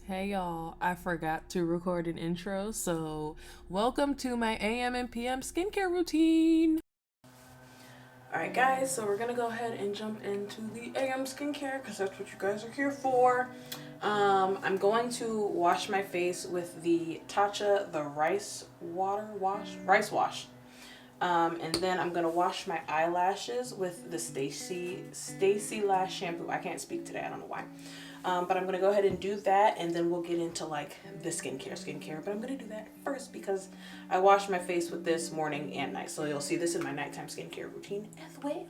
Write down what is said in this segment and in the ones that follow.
Hey y'all, I forgot to record an intro, so welcome to my AM and PM skincare routine. Alright guys, so we're gonna go ahead and jump into the AM skincare because that's what you guys are here for. I'm going to wash my face with the Tatcha, the rice wash. And then I'm gonna wash my eyelashes with the Stacy Lash shampoo. I can't speak today, I don't know why. But I'm gonna go ahead and do that, and then we'll get into like the skincare. But I'm gonna do that first because I wash my face with this morning and night, so you'll see this in my nighttime skincare routine as well.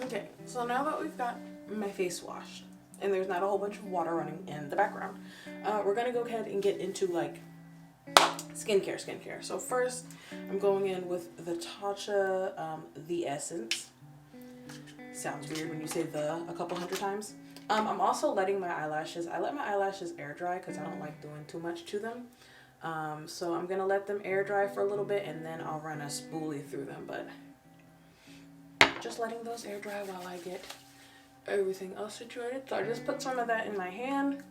Okay, so now that we've got my face washed and there's not a whole bunch of water running in the background, we're gonna go ahead and get into like skincare. So first, I'm going in with the Tatcha, the Essence. Sounds weird when you say the a couple hundred times. I'm also letting my eyelashes, I let my eyelashes air dry because I don't like doing too much to them. So I'm gonna let them air dry for a little bit and then I'll run a spoolie through them, but just letting those air dry while I get everything else situated. So I just put some of that in my hand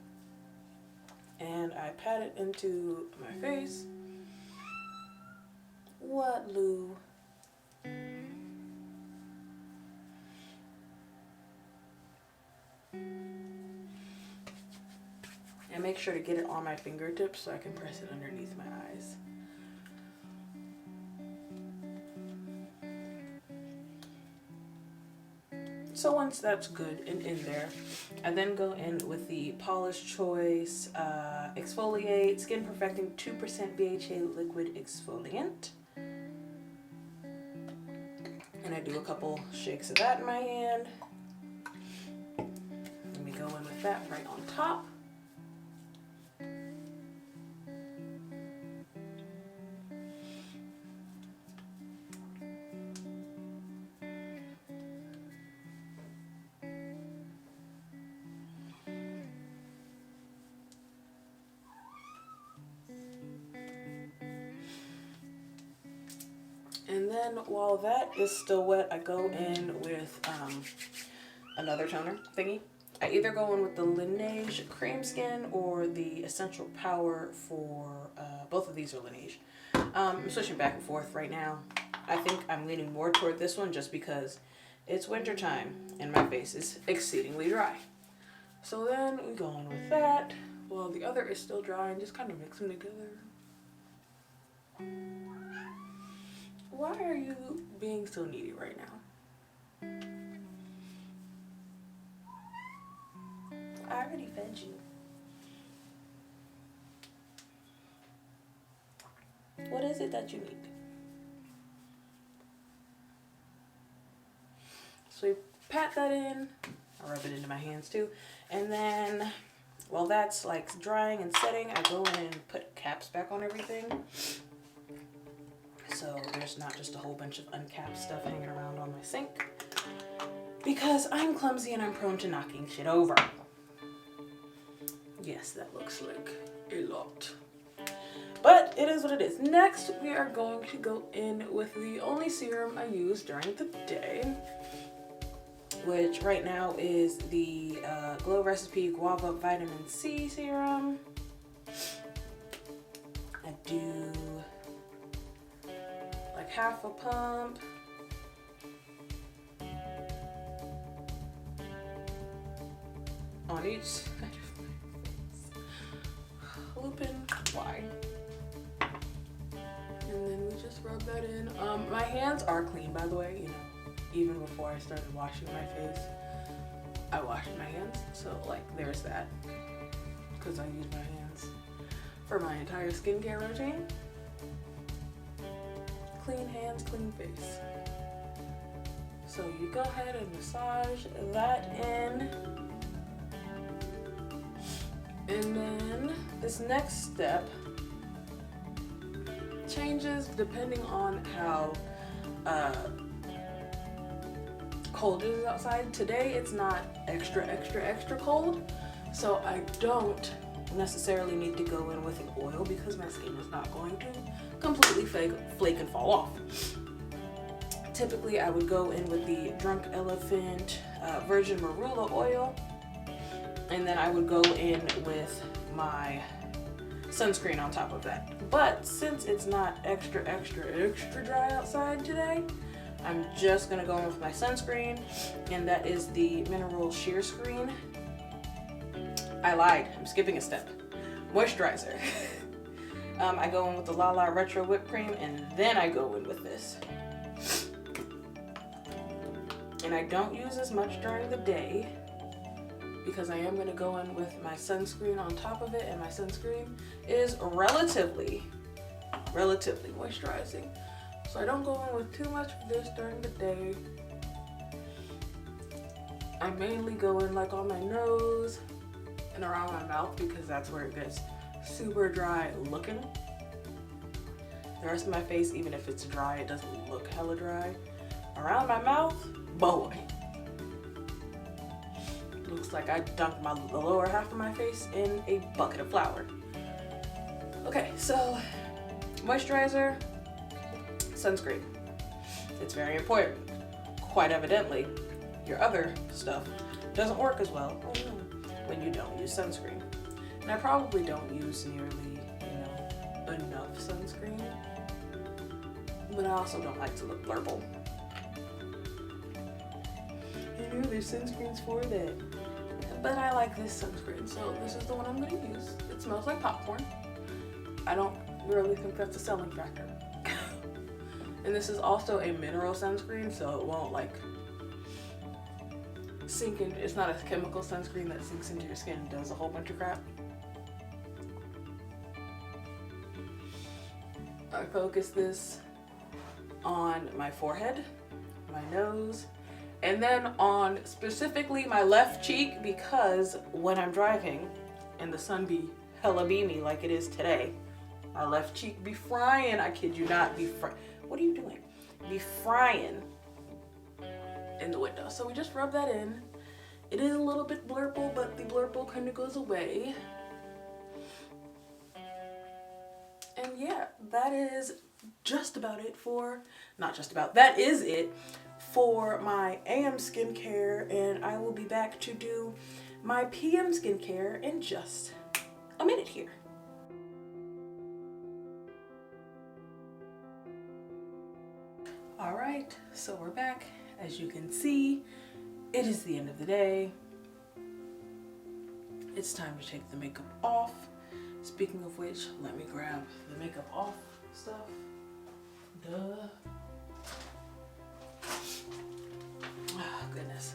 and I pat it into my face. What, Lou? And make sure to get it on my fingertips so I can press it underneath my eyes. So once that's good and in there, I then go in with the Paula's Choice Exfoliate Skin Perfecting 2% BHA Liquid Exfoliant. And I do a couple shakes of that in my hand. Let me go in with that right on top. And then while that is still wet, I go in with another toner thingy. I either go in with the Laneige Cream Skin or the Essential Power for, both of these are Laneige. I'm switching back and forth right now. I think I'm leaning more toward this one just because it's winter time and my face is exceedingly dry. So then we go in with that while the other is still dry and just kind of mix them together. Why are you being so needy right now? I already fed you. What is it that you need? So we pat that in. I rub it into my hands too. And then while that's like drying and setting, I go in and put caps back on everything. So there's not just a whole bunch of uncapped stuff hanging around on my sink. Because I'm clumsy and I'm prone to knocking shit over. Yes, that looks like a lot. But it is what it is. Next, we are going to go in with the only serum I use during the day, which right now is the Glow Recipe Guava Vitamin C Serum. I do like half a pump. On each side of my face. Lupin, why? And then we just rub that in. My hands are clean, by the way, you know. Even before I started washing my face, I washed my hands. So, like, there's that. Because I use my hands for my entire skincare routine. Clean hands, clean face. So you go ahead and massage that in. And then this next step changes depending on how cold it is outside. Today it's not extra cold, so I don't necessarily need to go in with an oil because my skin is not going to completely flake and fall off. Typically I would go in with the Drunk Elephant Virgin Marula oil, and then I would go in with my sunscreen on top of that. But since it's not extra dry outside today, I'm just gonna go in with my sunscreen, and that is the Mineral Sheer Screen. I lied, I'm skipping a step. Moisturizer. I go in with the La La Retro Whipped Cream, and then I go in with this. And I don't use as much during the day because I am gonna go in with my sunscreen on top of it, and my sunscreen is relatively moisturizing. So I don't go in with too much of this during the day. I mainly go in like on my nose and around my mouth because that's where it gets super dry looking. The rest of my face, even if it's dry, it doesn't look hella dry. Around my mouth, boy. Looks like I dunked the lower half of my face in a bucket of flour. Okay, so moisturizer, sunscreen. It's very important. Quite evidently, your other stuff doesn't work as well when you don't use sunscreen. And I probably don't use nearly, enough sunscreen. But I also don't like to look blurple. There's sunscreens for that. But I like this sunscreen, so this is the one I'm going to use. It smells like popcorn. I don't really think that's a selling factor. And this is also a mineral sunscreen, so it won't like sink in. It's not a chemical sunscreen that sinks into your skin and does a whole bunch of crap. I focus this on my forehead, my nose, and then on specifically my left cheek, because when I'm driving and the sun be hella beamy like it is today, my left cheek be frying. I kid you not, be frying. What are you doing? Be frying in the window. So we just rub that in. It is a little bit blurple, but the blurple kind of goes away. And yeah, that is just about it for, not just about, that is it for my AM skincare, and I will be back to do my PM skincare in just a minute here. All right, so we're back. As you can see, it is the end of the day. It's time to take the makeup off. Speaking of which, let me grab the makeup off stuff. Duh. Oh, goodness.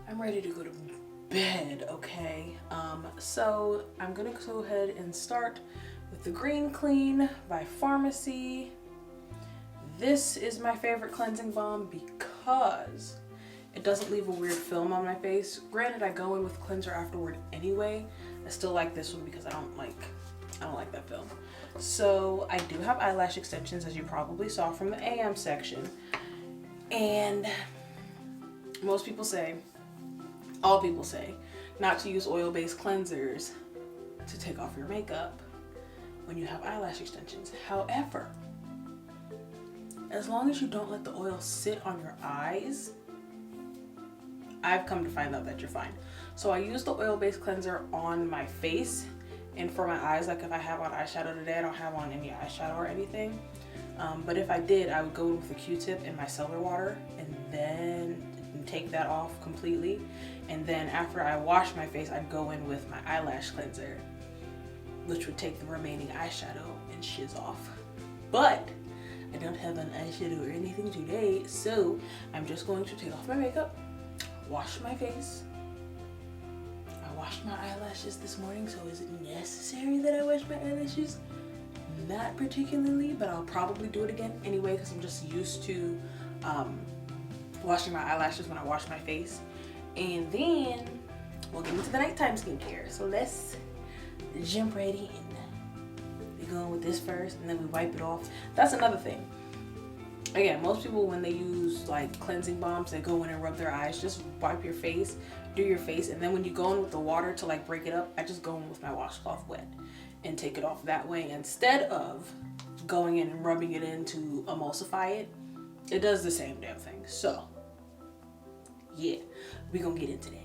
I'm ready to go to bed, okay? So I'm gonna go ahead and start with the Green Clean by Pharmacy. This is my favorite cleansing balm because it doesn't leave a weird film on my face. Granted, I go in with cleanser afterward anyway, I still like this one because I don't like that film. So I do have eyelash extensions, as you probably saw from the AM section. And most people say, all people say, not to use oil-based cleansers to take off your makeup when you have eyelash extensions. However, as long as you don't let the oil sit on your eyes, I've come to find out that you're fine. So I use the oil-based cleanser on my face, and for my eyes, like if I have on eyeshadow today, I don't have on any eyeshadow or anything. But if I did, I would go with a Q-tip in my cellar water and then take that off completely. And then after I wash my face, I'd go in with my eyelash cleanser, which would take the remaining eyeshadow and shiz off. But I don't have an eyeshadow or anything today, so I'm just going to take off my makeup, wash my face. I washed my eyelashes this morning, so is it necessary that I wash my eyelashes? Not particularly, but I'll probably do it again anyway because I'm just used to washing my eyelashes when I wash my face. And then we'll get into the nighttime skincare. So let's jump right in. We're going with this first and then we wipe it off. That's another thing. Again, most people when they use like cleansing balms, they go in and rub their eyes. Just wipe your face, do your face, and then when you go in with the water to like break it up, I just go in with my washcloth wet and take it off that way instead of going in and rubbing it in to emulsify it. It does the same damn thing. So yeah, we're gonna get into that.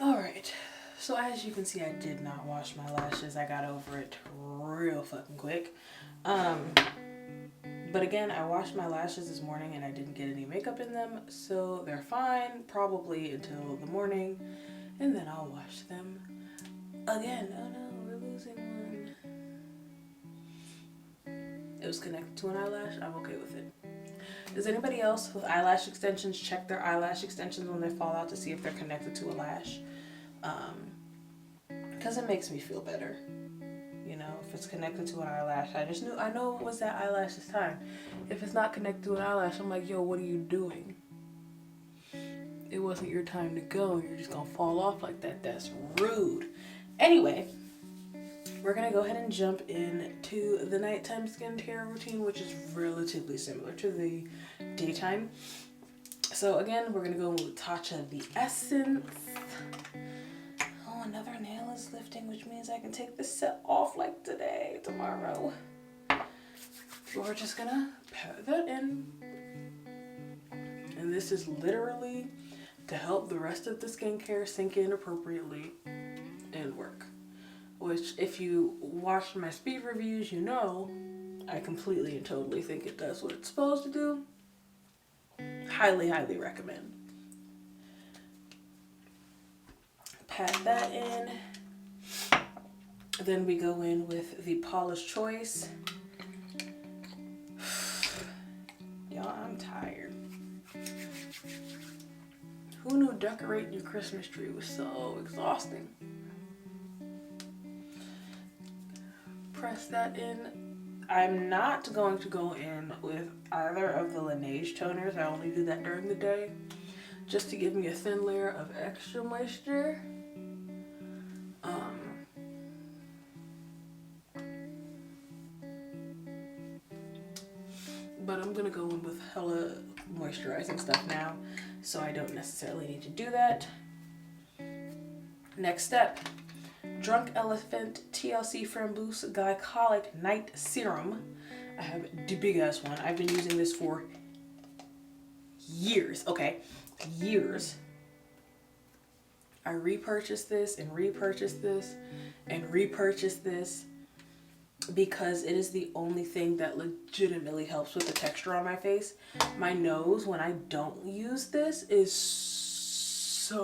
Alright, so as you can see, I did not wash my lashes. I got over it real fucking quick. But again, I washed my lashes this morning and I didn't get any makeup in them, so they're fine, probably until the morning, and then I'll wash them again. Oh no, we're losing one. It was connected to an eyelash. I'm okay with it. Does anybody else with eyelash extensions check their eyelash extensions when they fall out to see if they're connected to a lash? Because it makes me feel better. You know, if it's connected to an eyelash, I know it was that eyelash this time. If it's not connected to an eyelash, I'm like, yo, what are you doing? It wasn't your time to go. You're just gonna fall off like that. That's rude. Anyway, we're gonna go ahead and jump into the nighttime skincare routine, which is relatively similar to the daytime. So again, we're gonna go with Tatcha the Essence. Oh, another nail is lifting, which means I can take this set off like tomorrow. We're just gonna pat that in. And this is literally to help the rest of the skincare sink in appropriately and work. Which, if you watch my speed reviews, you know I completely and totally think it does what it's supposed to do. Highly, highly recommend. Pat that in. Then we go in with the Paula's Choice. Y'all, I'm tired. Who knew decorating your Christmas tree was so exhausting? press that in. I'm not going to go in with either of the Laneige toners. I only do that during the day, just to give me a thin layer of extra moisture. But I'm gonna go in with hella moisturizing stuff now, so I don't necessarily need to do that. Next step, Drunk Elephant TLC Framboos Glycolic Night Serum. I have the big ass one. I've been using this for years, okay? Years. I repurchased this and repurchased this and repurchased this because it is the only thing that legitimately helps with the texture on my face. My nose, when I don't use this, is so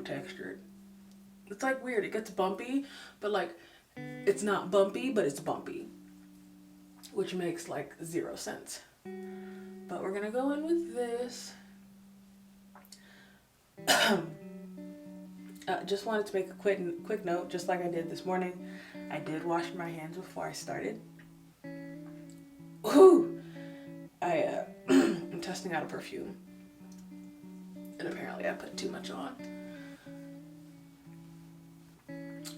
textured. It's like weird. It gets bumpy, but like it's not bumpy, but it's bumpy, which makes like 0 sense. But we're gonna go in with this. Just wanted to make a quick note, just like I did this morning. I did wash my hands before I started. Ooh! I'm testing out a perfume, and apparently I put too much on.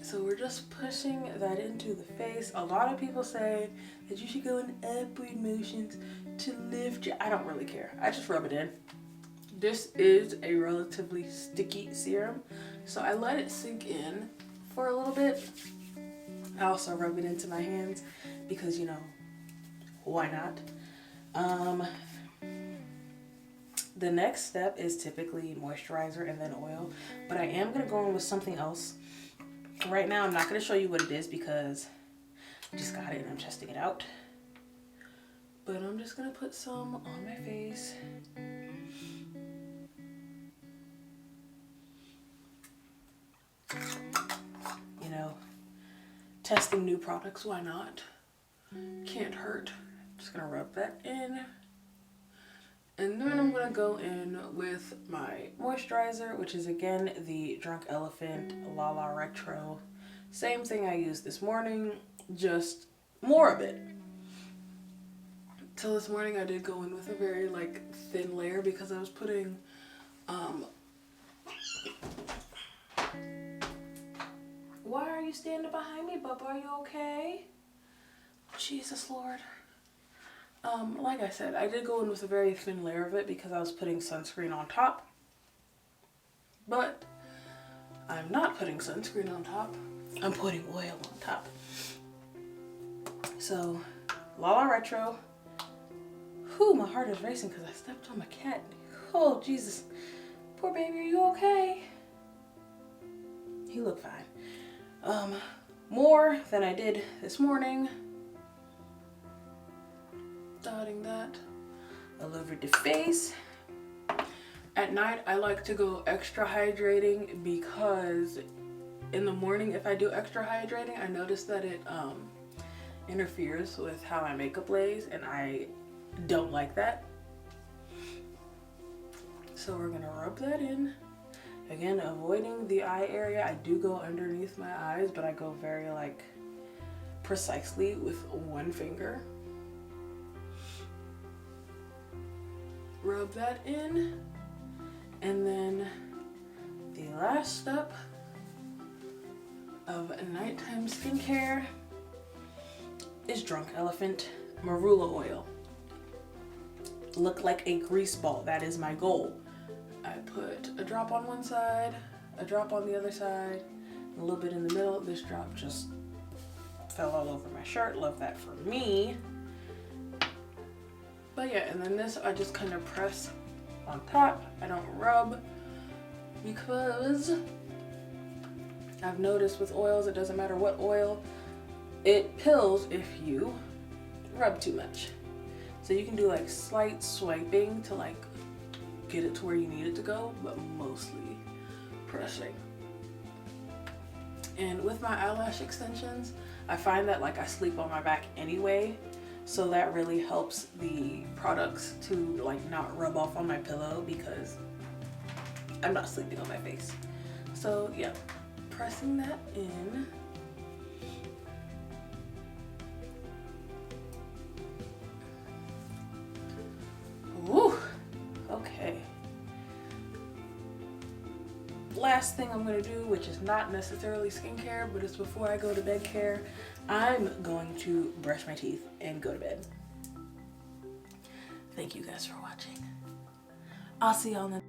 So we're just pushing that into the face. A lot of people say that you should go in upward motions to lift your... I don't really care. I just rub it in. This is a relatively sticky serum, so I let it sink in for a little bit. I also rub it into my hands because, you know, why not? The next step is typically moisturizer and then oil, but I am going to go in with something else. Right now, I'm not going to show you what it is because I just got it and I'm testing it out. But I'm just going to put some on my face. You know, testing new products, why not? Can't hurt. Just going to rub that in. And then I'm going to go in with my moisturizer, which is again the Drunk Elephant La La Retro. Same thing I used this morning, just more of it. So this morning I did go in with a very like thin layer because I was putting Why are you standing behind me, Bubba? Are you okay? Jesus Lord. Like I said, I did go in with a very thin layer of it because I was putting sunscreen on top. But I'm not putting sunscreen on top. I'm putting oil on top. So, La La Retro. Whew, my heart is racing because I stepped on my cat. Oh, Jesus. Poor baby, are you okay? He looked fine. More than I did this morning. Dotting that all over the face. At night, I like to go extra hydrating because in the morning, if I do extra hydrating, I notice that it interferes with how my makeup lays, and I don't like that. So we're gonna rub that in. Again, avoiding the eye area. I do go underneath my eyes, but I go very like precisely with one finger. Rub that in, and then the last step of nighttime skincare is Drunk Elephant Marula oil. Look like a grease ball. That is my goal. I put a drop on one side, a drop on the other side, a little bit in the middle. This drop just fell all over my shirt. Love that for me. But yeah, and then this I just kind of press on top. I don't rub because I've noticed with oils, it doesn't matter what oil, it pills if you rub too much. So you can do like slight swiping to like get it to where you need it to go, but mostly pressing. And with my eyelash extensions, I find that like I sleep on my back anyway. So that really helps the products to like not rub off on my pillow because I'm not sleeping on my face. So yeah, pressing that in. last thing I'm gonna do, which is not necessarily skincare, but it's before I go to bed care, I'm going to brush my teeth and go to bed. Thank you guys for watching. I'll see y'all in the